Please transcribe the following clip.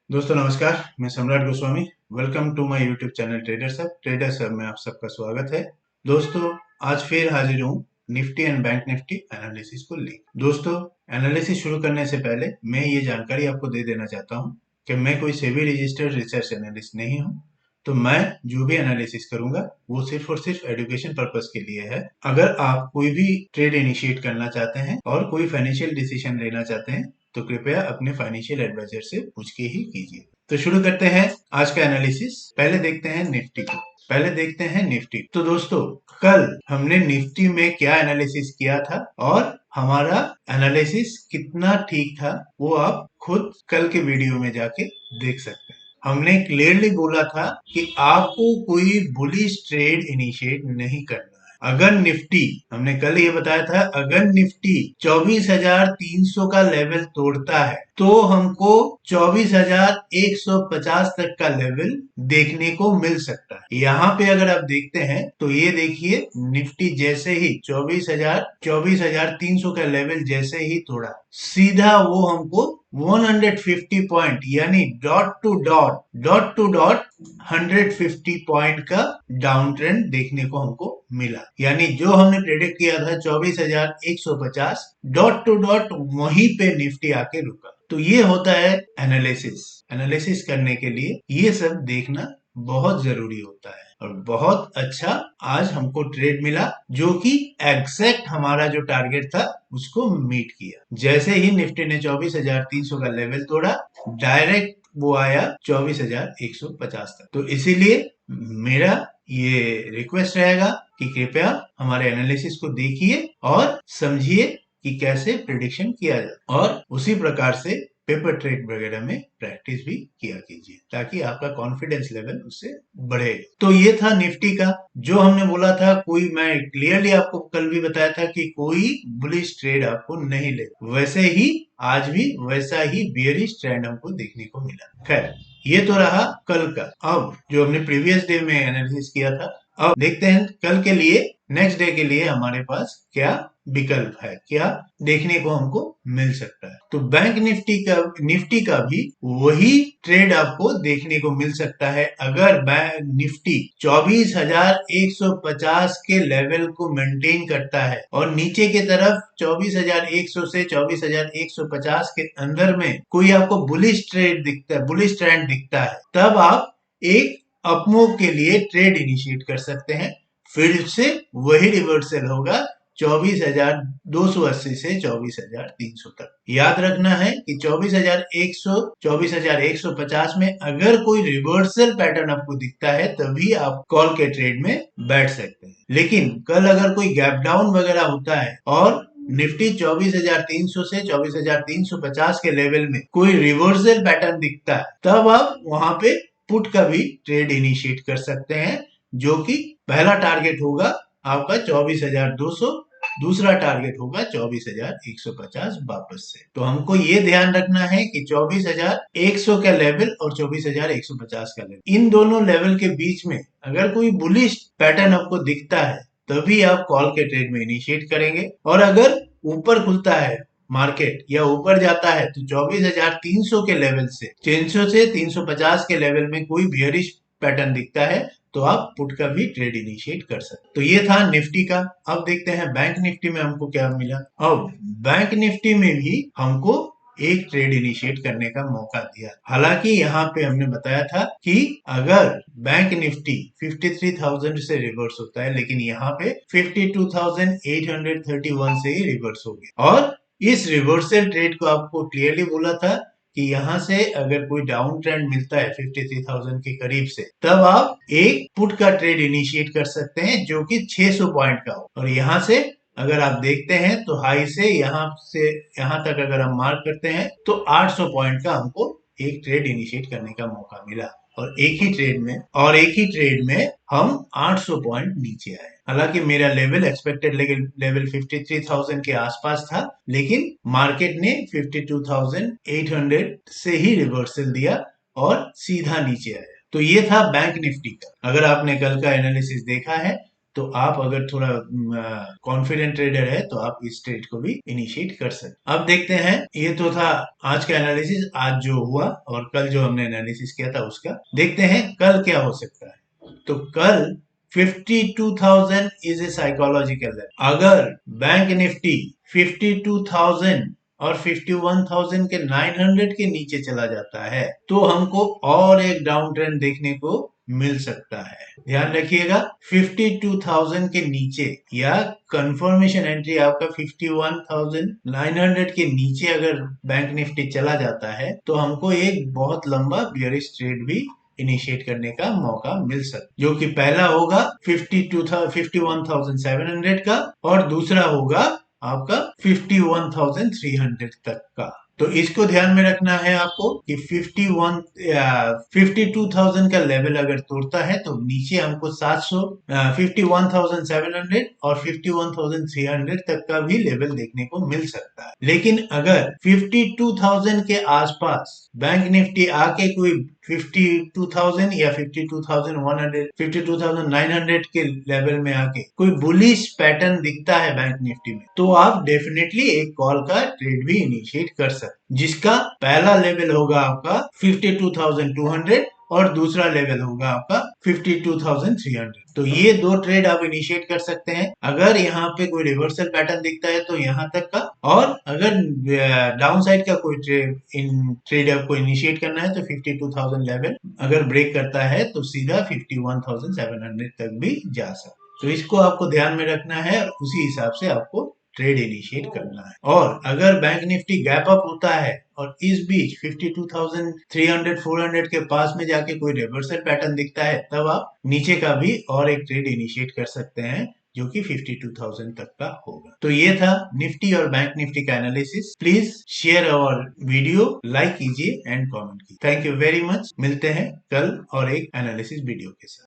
दोस्तों नमस्कार, मैं Samrat Goswami. Welcome to my YouTube channel traders hub में आप सबका स्वागत है। दोस्तों आज फिर हाजिर हूँ Nifty and bank Nifty analysis को लेकर। दोस्तों एनालिसिस शुरू करने से पहले मैं ये जानकारी आपको दे देना चाहता हूँ कि मैं कोई सेबी रजिस्टर्ड रिसर्च एनालिस्ट नहीं हूँ। तो मैं जो भी एनालिसिस करूंगा वो सिर्फ और सिर्फ एजुकेशन पर्पस के लिए है। अगर आप कोई भी ट्रेड इनिशिएट करना चाहते हैं और कोई फाइनेंशियल डिसीजन लेना चाहते हैं तो कृपया अपने फाइनेंशियल एडवाइजर से पूछ के ही कीजिए। तो शुरू करते हैं आज का एनालिसिस। पहले देखते हैं निफ्टी को। तो दोस्तों कल हमने निफ्टी में क्या एनालिसिस किया था और हमारा एनालिसिस कितना ठीक था वो आप खुद कल के वीडियो में जाके देख सकते हैं। हमने क्लियरली बोला था कि आपको कोई बुलिश ट्रेड इनिशिएट नहीं करना। अगर निफ्टी, हमने कल ये बताया था, अगर निफ्टी 24,300 का लेवल तोड़ता है तो हमको 24,150 तक का लेवल देखने को मिल सकता है। यहाँ पे अगर आप देखते हैं तो ये देखिए निफ्टी जैसे ही 24,300 का लेवल जैसे ही तोड़ा, सीधा वो हमको 150 पॉइंट यानी डॉट टू डॉट 150 पॉइंट का डाउन ट्रेंड देखने को हमको मिला। यानी जो हमने प्रेडिक्ट किया था 24,150 डॉट टू डॉट वहीं पे निफ्टी आके रुका। तो ये होता है एनालिसिस करने के लिए ये सब देखना बहुत जरूरी होता है। और बहुत अच्छा आज हमको ट्रेड मिला जो कि एग्जैक्ट हमारा जो टारगेट था उसको मीट किया। जैसे ही निफ्टी ने 24,300 का लेवल तोड़ा, डायरेक्ट वो आया 24,150 तक। तो इसीलिए मेरा ये रिक्वेस्ट रहेगा कि कृपया हमारे एनालिसिस को देखिए और समझिए कि कैसे प्रिडिक्शन किया जाए और उसी प्रकार से पेपर ट्रेड वगैरह में प्रैक्टिस भी किया कीजिए ताकि आपका कॉन्फिडेंस लेवल उससे बढ़े। तो ये था निफ्टी का। जो हमने बोला था, कोई, मैं क्लियरली आपको कल भी बताया था कि कोई बुलिश ट्रेड आपको नहीं ले, वैसे ही आज भी वैसा ही बियरिश ट्रेंड हमको देखने को मिला। खैर ये तो रहा कल का। अब जो हमने प्रीवियस डे में एनालिसिस किया था, अब देखते हैं कल के लिए, नेक्स्ट डे के लिए हमारे पास क्या विकल्प है, क्या देखने को हमको मिल सकता है। तो बैंक निफ्टी का भी वही ट्रेड आपको देखने को मिल सकता है। अगर बैंक निफ्टी 24,150 के लेवल को मेंटेन करता है और नीचे की तरफ 24,100 से 24,150 के अंदर में कोई आपको बुलिश ट्रेंड दिखता है, तब आप एक अपमूव के लिए ट्रेड इनिशिएट कर सकते हैं। फिर से वही रिवर्सल होगा 24,280 से 24,300 तक। याद रखना है कि 24,100 24,150 में अगर कोई रिवर्सल पैटर्न आपको दिखता है तभी आप कॉल के ट्रेड में बैठ सकते हैं। लेकिन कल अगर कोई गैप डाउन वगैरह होता है और निफ्टी 24,300 से 24,350 के लेवल में कोई रिवर्सल पैटर्न दिखता है, तब आप वहां पे पुट का भी ट्रेड इनिशिएट कर सकते हैं, जो कि पहला टारगेट होगा आपका 24,200, दूसरा टारगेट होगा 24,150 वापस से। तो हमको ये ध्यान रखना है कि 24,100 का लेवल और 24,150 का लेवल, इन दोनों लेवल के बीच में अगर कोई बुलिश पैटर्न आपको दिखता है तभी आप कॉल के ट्रेड में इनिशिएट करेंगे। और अगर ऊपर खुलता है मार्केट या ऊपर जाता है तो 24,300 के लेवल से 300 से 350 के लेवल में कोई बियरिश पैटर्न दिखता है तो आप पुट का भी ट्रेड इनिशिएट कर सकते। तो ये था निफ्टी का। अब देखते हैं बैंक निफ्टी में हमको क्या मिला। अब बैंक निफ्टी में भी हमको एक ट्रेड इनिशिएट करने का मौका दिया। हालांकि यहाँ पे हमने बताया था कि अगर बैंक निफ्टी 53,000 से रिवर्स होता है, लेकिन यहाँ पे 52,831 से ही रिवर्स हो गया। और इस रिवर्सल ट्रेड को आपको क्लियरली बोला था कि यहाँ से अगर कोई डाउन ट्रेंड मिलता है 53,000 के करीब से, तब आप एक पुट का ट्रेड इनिशिएट कर सकते हैं जो कि 600 पॉइंट का हो। और यहाँ से अगर आप देखते हैं तो हाई से यहाँ तक अगर हम मार्क करते हैं तो 800 पॉइंट का हमको एक ट्रेड इनिशिएट करने का मौका मिला। और एक ही ट्रेड में हम 800 पॉइंट नीचे आए। हालांकि मेरा एक्सपेक्टेड लेवल 53,000 के आसपास था, लेकिन मार्केट ने 52,800 से ही रिवर्सल दिया और सीधा नीचे आया। तो ये था बैंक निफ्टी का। अगर आपने कल का एनालिसिस देखा है तो आप अगर थोड़ा कॉन्फिडेंट ट्रेडर है तो आप इस ट्रेड को भी इनिशिएट कर सकते। अब देखते हैं, ये तो था आज का एनालिसिस, आज जो हुआ, और कल जो हमने एनालिसिस किया था उसका। देखते हैं कल क्या हो सकता है। तो कल 52,000 इज ए साइकोलॉजिकल लेवल। अगर बैंक निफ्टी 52,000 और 51,000 के 900 के नीचे चला जाता है तो हमको और एक डाउन ट्रेंड देखने को मिल सकता है। ध्यान रखिएगा, 52,000 के नीचे या कंफर्मेशन एंट्री आपका 51,900 के नीचे अगर बैंक निफ्टी चला जाता है तो हमको एक बहुत लंबा बियरिश ट्रेड भी इनिशिएट करने का मौका मिल सकता, जो कि पहला होगा 51,700 का और दूसरा होगा आपका 51,300 तक का। तो इसको ध्यान में रखना है आपको कि 52,000 का लेवल अगर तोड़ता है तो नीचे हमको 51,700 और 51,300 तक का भी लेवल देखने को मिल सकता है। लेकिन अगर 52,000 के आसपास बैंक निफ्टी आके कोई 52,000 या 52,100 52,900 के लेवल में आके कोई बुलिश पैटर्न दिखता है बैंक निफ्टी में, तो आप डेफिनेटली एक कॉल का ट्रेड भी इनिशिएट कर सकते, जिसका पहला लेवल होगा आपका 52,200 और दूसरा लेवल होगा आपका 52,300। तो ये दो ट्रेड आप इनिशिएट कर सकते हैं। अगर यहाँ पे कोई रिवर्सल पैटर्न दिखता है तो यहाँ तक का, और अगर डाउन साइड का कोई ट्रेड आपको इनिशिएट करना है तो 52,000 लेवल अगर ब्रेक करता है तो सीधा 51,700 तक भी जा सकता है। तो इसको आपको ध्यान में रखना है और उसी हिसाब से आपको ट्रेड इनिशिएट करना है। और अगर बैंक निफ्टी गैप अप होता है और इस बीच 52,300 400 के पास में जाके कोई रिवर्सल पैटर्न दिखता है, तब आप नीचे का भी और एक ट्रेड इनिशिएट कर सकते हैं जो कि 52,000 तक का होगा। तो ये था निफ्टी और बैंक निफ्टी का analysis. Please share our video, like कीजिए एंड कमेंट कीजिए। Thank you very much. मिलते हैं कल और एक एनालिसिस वीडियो के साथ।